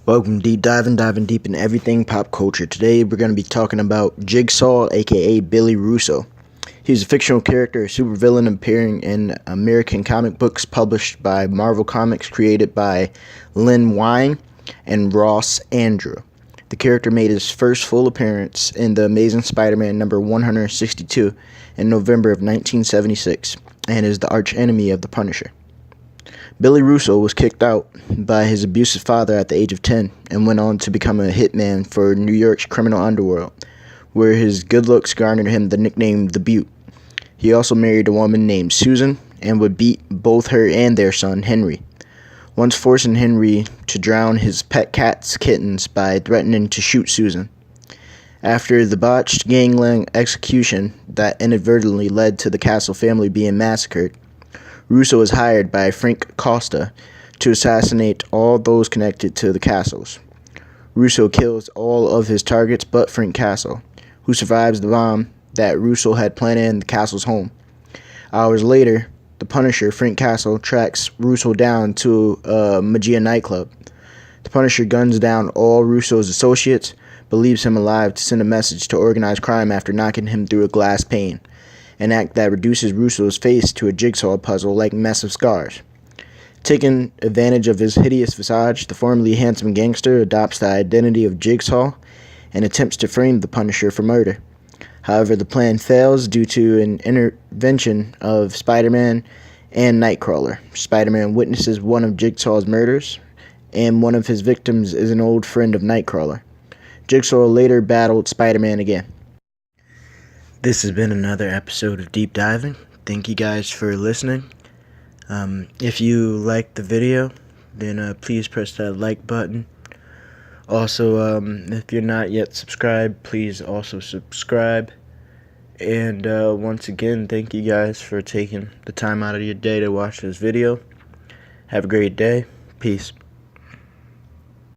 Welcome to Deep Diving, diving deep in everything pop culture. Today we're going to be talking about Jigsaw, aka Billy Russo. He's a fictional character, a supervillain appearing in American comic books published by Marvel Comics, created by Len Wein and Ross Andrew. The character made his first full appearance in The Amazing Spider-Man number 162 in November of 1976 and is the arch-enemy of the Punisher. Billy Russo was kicked out by his abusive father at the age of 10 and went on to become a hitman for New York's criminal underworld, where his good looks garnered him the nickname The Beaut. He also married a woman named Susan and would beat both her and their son, Henry, once forcing Henry to drown his pet cat's kittens by threatening to shoot Susan. After the botched gangland execution that inadvertently led to the Castle family being massacred, Russo was hired by Frank Costa to assassinate all those connected to the Castles. Russo kills all of his targets but Frank Castle, who survives the bomb that Russo had planted in the Castle's home. Hours later, the Punisher, Frank Castle, tracks Russo down to a Magia nightclub. The Punisher guns down all Russo's associates, but leaves him alive to send a message to organized crime after knocking him through a glass pane, an act that reduces Russo's face to a jigsaw puzzle like massive scars. Taking advantage of his hideous visage, the formerly handsome gangster adopts the identity of Jigsaw and attempts to frame the Punisher for murder. However, the plan fails due to an intervention of Spider-Man and Nightcrawler. Spider-Man witnesses one of Jigsaw's murders, and one of his victims is an old friend of Nightcrawler. Jigsaw later battled Spider-Man again. This has been another episode of Deep Diving. Thank you guys for listening. If you liked the video, then please press that like button. Also, if you're not yet subscribed, please also subscribe. And once again, thank you guys for taking the time out of your day to watch this video. Have a great day. Peace.